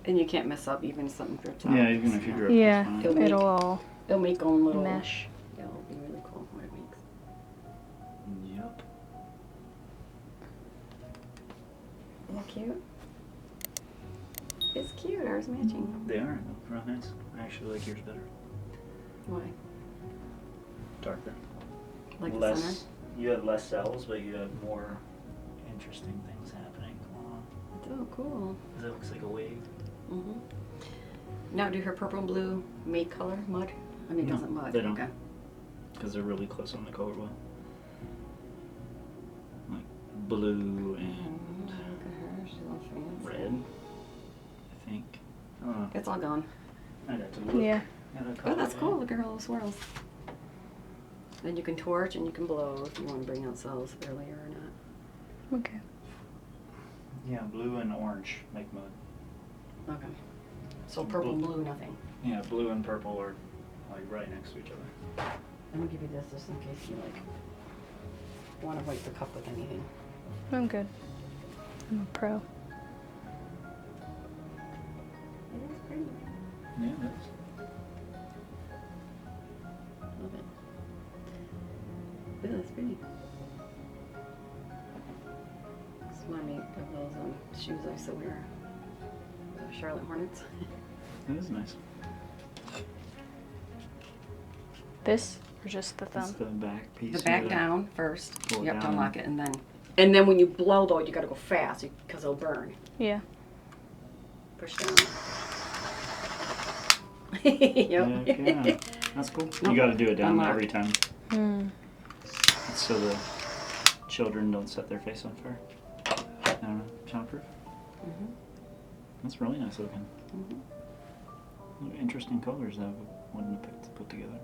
And you can't mess up even if something drips out. Yeah, even if you drip. Yeah, It's it'll all It'll make own little mesh. Yeah, it'll be really cool what it makes. Yep. Isn't that cute? It's cute. Ours matching. They are. Real nice. I actually like yours better. Why? Darker. Like the less. center? You have less cells, but you have more interesting things happening. Oh, cool. That looks like a wave. Mhm. Now, do her purple and blue make color mud? I mean, it No, doesn't mud. they don't. Okay. Because they're really close on the color wheel. Like blue and Look at her. She's all fancy. red, I think. I don't know. It's all gone. I'd have to look. Yeah. Oh, that's cool. Look at her little swirls. Then you can torch and you can blow if you want to bring out cells earlier or not. Okay. Yeah, blue and orange make mud. Okay. So purple and blue, nothing. Yeah, blue and purple are like right next to each other. I'm gonna give you this just in case you like want to wipe the cup with anything. I'm good. I'm a pro. It is pretty. Yeah, that's. Love it. Yeah, that's pretty. This reminds me of those shoes I used to wear. The Charlotte Hornets. That is nice. This or just the That's thumb? the back piece. The back down first. Pull it You have to down. unlock it, and then when you blow though, you gotta go fast because it'll burn. Yeah. Push down. Yep. Heck yeah. That's cool. Nope. You got to do it down Unlock. every time. Hmm. So the children don't set their face on fire. I don't know. Childproof. Mhm. That's really nice looking. Mhm. Interesting colors that I wouldn't have picked to put together.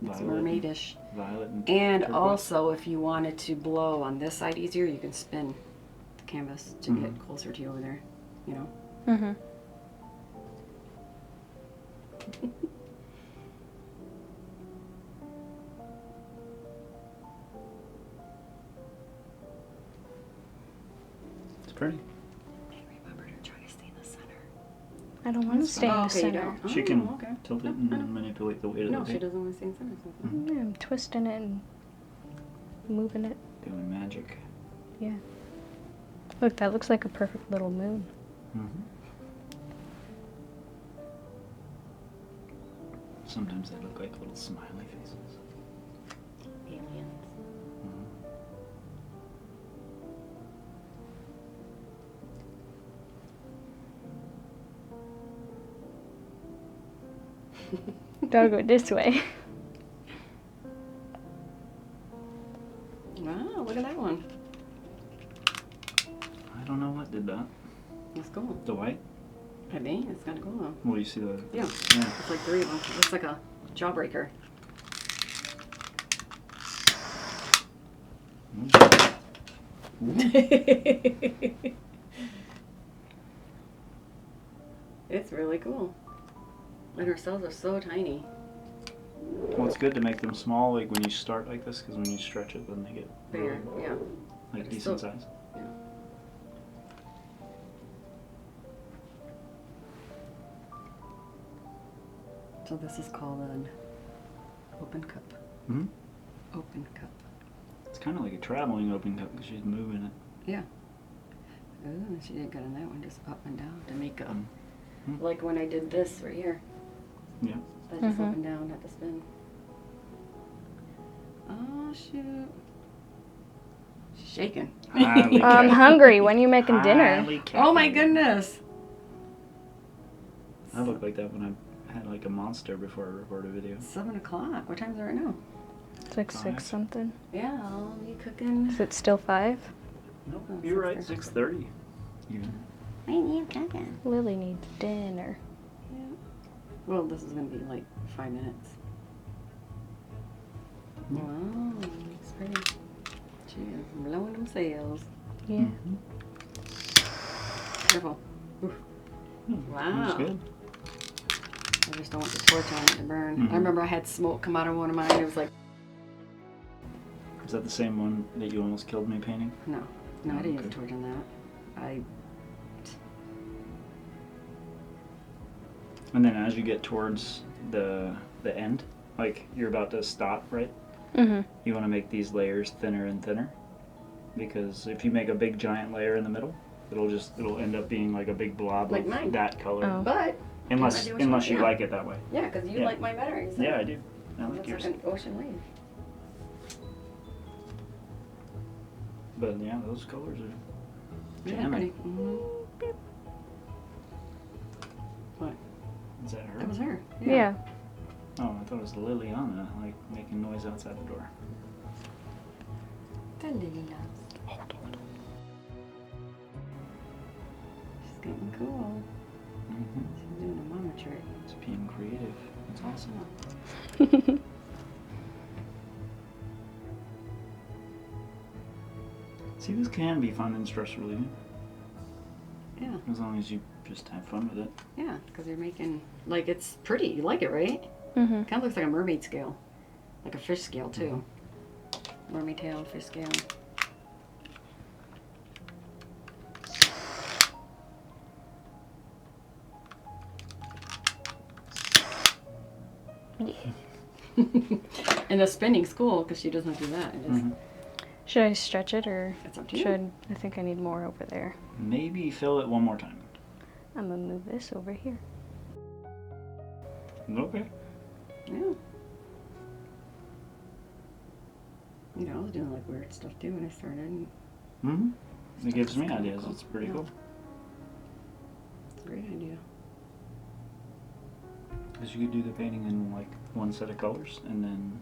It's Violet mermaidish. Violet and And turquoise. also, if you wanted to blow on this side easier, you can spin the canvas to get Mhm. closer to you over there. You know. Mm-hmm. It's pretty. Remember to try to stay in the center. I don't want to That's stay in Oh, the okay, you center. don't. She Oh, can okay. tilt it and manipulate the weight of No, the she paint. doesn't want to stay in the center. or something. Yeah, I'm twisting it and moving it. Doing magic. Yeah. Look, that looks like a perfect little moon. Sometimes they look like little smiley faces. Aliens. Gotta go this way. Wow, look at that one. I don't know what did that. That's cool. The white? I mean, it's kind of cool though. Well, you see the. Yeah. Yeah. It's like 3 of them. It looks like a jawbreaker. It's really cool. And her cells are so tiny. Well, it's good to make them small, like when you start like this, because when you stretch it, then they get Bigger, yeah. like It's decent so- size. Yeah. So this is called an open cup. Hmm. Open cup. It's kind of like a traveling open cup because she's moving it. Yeah. Ooh, she did good on that one, just up and down to make a, Mhm. like when I did this right here. Yeah. That just Mhm. up and down, had to spin. Oh shoot. She's shaking. Highly I'm ca- hungry. When are you making dinner? highly Oh my caffeinated. goodness. I looked like that when I had like a monster before I recorded a video. 7 o'clock. What time is it right now? It's like 6 5. something. Yeah, I'll be cooking. Is it still 5? Nope, Oh, you're right. 6:30. 6:30. Even. I need cooking. Lily needs dinner. Yeah. Well, this is gonna be like 5 minutes. Wow, looks pretty. She is blowing them sails. Yeah. Mhm. Careful. Oof. Wow. Looks good. I just don't want the torch on it to burn. Mhm. I remember I had smoke come out of one of mine. It was like, Is that the same one that you almost killed me painting? no, I didn't use a Okay. torch on that. And then as you get towards the end, like you're about to stop, right? Mm-hmm. You want to make these layers thinner and thinner, because if you make a big giant layer in the middle, it'll end up being like a big blob Like of mine. that color. Oh. But Unless do what you want, you yeah. like it that way. yeah, because you Yeah. like mine better. You said. Yeah, I do. I like It's yours. like an ocean wave. But yeah, those colors are Yeah, jamming. pretty. Mm-hmm. What? Is that her? That was her. Yeah. Oh, I thought it was Liliana, like making noise outside the door. The lily loves. She's getting cool. Mm-hmm. She's doing a mama trick. It's being creative. It's awesome. See, this can be fun and stress relieving, Yeah, as long as you just have fun with it. yeah, because you're making, like, it's pretty. You like it, right? Mm-hmm. Kind of looks like a mermaid scale. Like a fish scale, too. Mermaid tail, fish scale. And the spinning's cool because she doesn't do that. It just, Mhm. Should I stretch it or It's up to you. should I think I need more over there? Maybe fill it one more time. I'm gonna move this over here. Okay. Yeah. You know, I was doing like weird stuff too when I started. Mm-hmm. It gives me It's kinda ideas. cool. It's pretty Yeah. cool. It's a great idea. Because you could do the painting in like one set of colors and then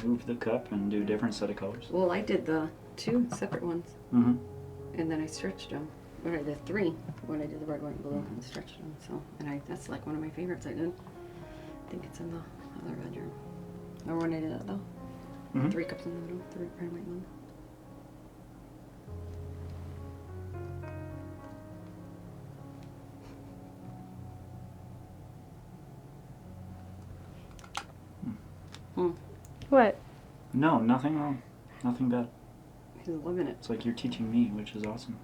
move the cup and do a different set of colors. Well, I did the 2 separate ones, Mm-hmm. and then I stretched them. Or I did 3 when I did the red, white, and blue, and stretched them. So, and that's like one of my favorites I did. I think it's in the other bedroom. Or when I did it though. Mhm. 3 cups in the middle, 3 red, white, and blue. What? No, nothing wrong. Nothing bad. He's loving it. It's like you're teaching me, which is awesome.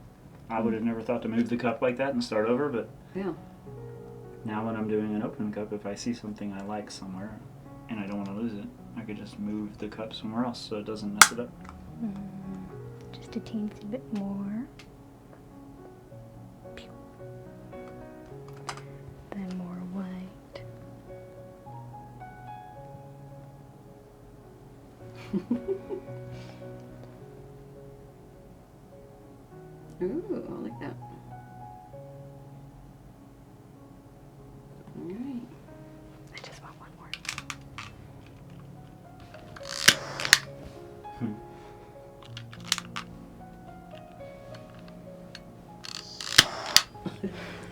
I would have never thought to move the cup like that and start over, but Yeah. now when I'm doing an open cup, if I see something I like somewhere and I don't want to lose it, I could just move the cup somewhere else so it doesn't mess it up. Just a teensy bit more. Pew. Then more white. Ooh, I like that. All right. I just want one more.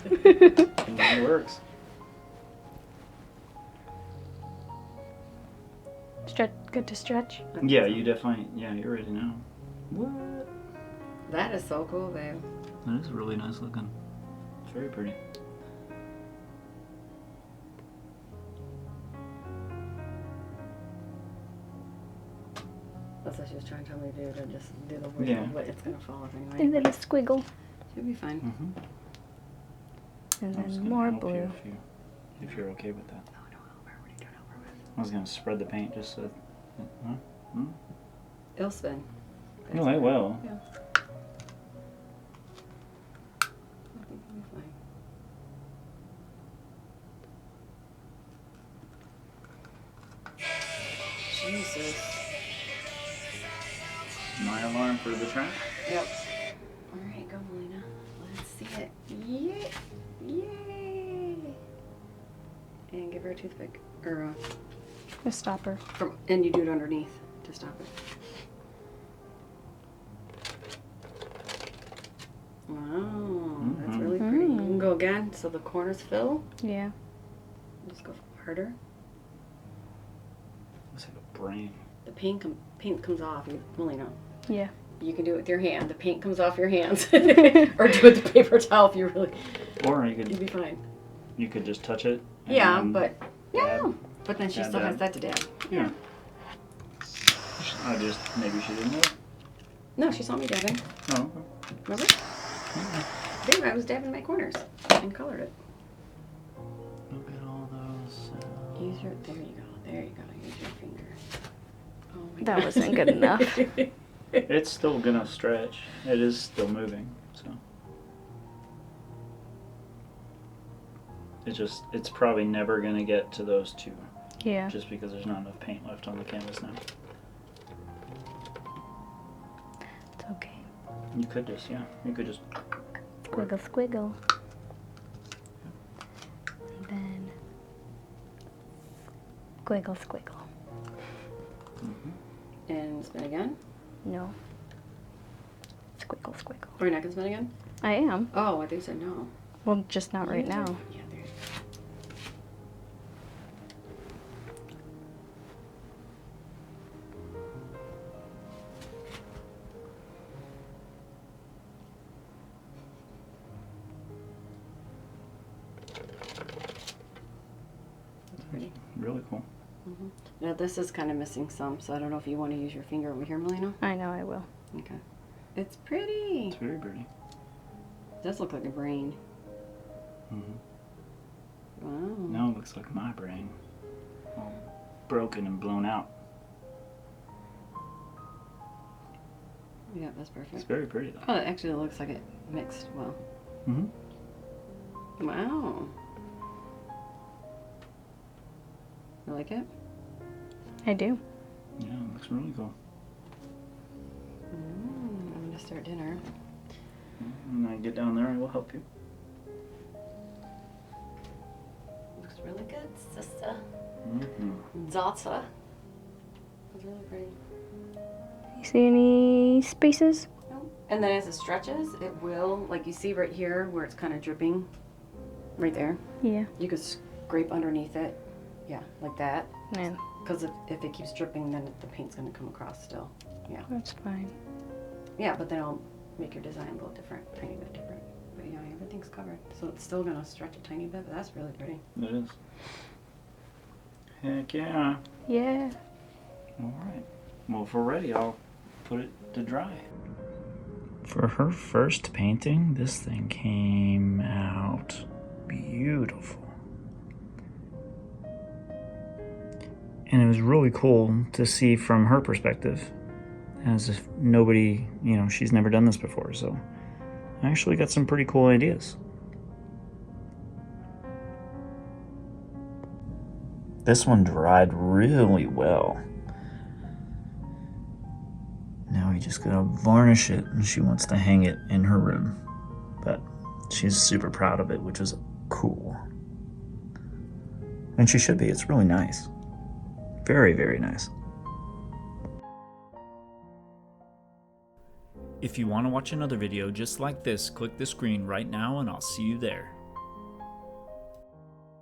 It works. Stretch. Good to stretch. Yeah, you definitely, yeah, you're ready now. What? That is so cool, babe. That is really nice looking. It's very pretty. That's what she was trying to tell me to do, to just do the wiggle, Yeah. but it's gonna fall off A anyway. little squiggle. Should be fine. Mm-hmm. And I was then gonna more help blue. you if you're okay with that. Oh, no, help her. What are you doing help her with? I was gonna spread the paint just so. Huh? Hmm? It'll spin. No, I will. Yeah. I think it'll be fine. Jesus. My alarm for the track. Yep. All right, go, Melina. Let's see it. Yay! Yay! And give her a toothpick, or A stopper. and you do it underneath to stop it. Wow, that's really pretty. You can go again, so the corners fill. Yeah. Just go harder. Looks like a brain. The paint comes off. You really know. Yeah. You can do it with your hand. The paint comes off your hands, or do it with the paper towel if you really. Or you You'd could be fine. touch it. and Yeah, then but dab. but then she Dab, still has dab. that to dab. Yeah. I just maybe she didn't know. No, she saw me dabbing. Oh. Remember? Okay. Babe, I was dabbing my corners and colored it. Look at Use your, there you go, there you go, use your finger. Oh my That gosh. wasn't good enough. It's still gonna stretch. It is still moving, so. It's probably never gonna get to those two, Yeah. just because there's not enough paint left on the canvas now. It's okay. You could just, yeah, you could just. Squiggle, squiggle. And then squiggle, squiggle. And spin again? No. Squiggle, squiggle. Or you're not gonna spin again? I am. Oh, I think you said no. Well, just not right now. Yeah, there you go. Pretty. Really cool. Now this is kind of missing some, so I don't know if you want to use your finger over here, Melina. I know I will. Okay. It's pretty. It's very pretty. It does look like a brain. Wow. Now it looks like my brain, all broken and blown out. Yeah, that's It's perfect. very pretty though. Oh, it actually looks like it mixed well. Wow. You like it? I do. Yeah, it looks really cool. I'm gonna start dinner. When I get down there, I will help you. Looks really good, sister. Mm-hmm. Daughter. It's really pretty. You see any spaces? And then as it stretches, it will, like you see right here where it's kind of dripping, right there. Yeah. You could scrape underneath it. Yeah, like that. Man, Because if it keeps dripping, then the paint's going to come across still. Yeah. that's fine. Yeah, but then it'll make your design a little different, tiny bit different. But yeah, everything's covered. So it's still going to stretch a tiny bit, but that's really pretty. It is. Heck yeah. Yeah. All right. Well, if we're ready, I'll put it to dry. For her first painting, this thing came out beautiful. And it was really cool to see from her perspective, as if nobody, she's never done this before. So I actually got some pretty cool ideas. This one dried really well. Now we just gotta varnish it, and she wants to hang it in her room. But she's super proud of it, which is cool. And she should be. It's really nice. Very, very nice. If you want to watch another video just like this, click the screen right now and I'll see you there.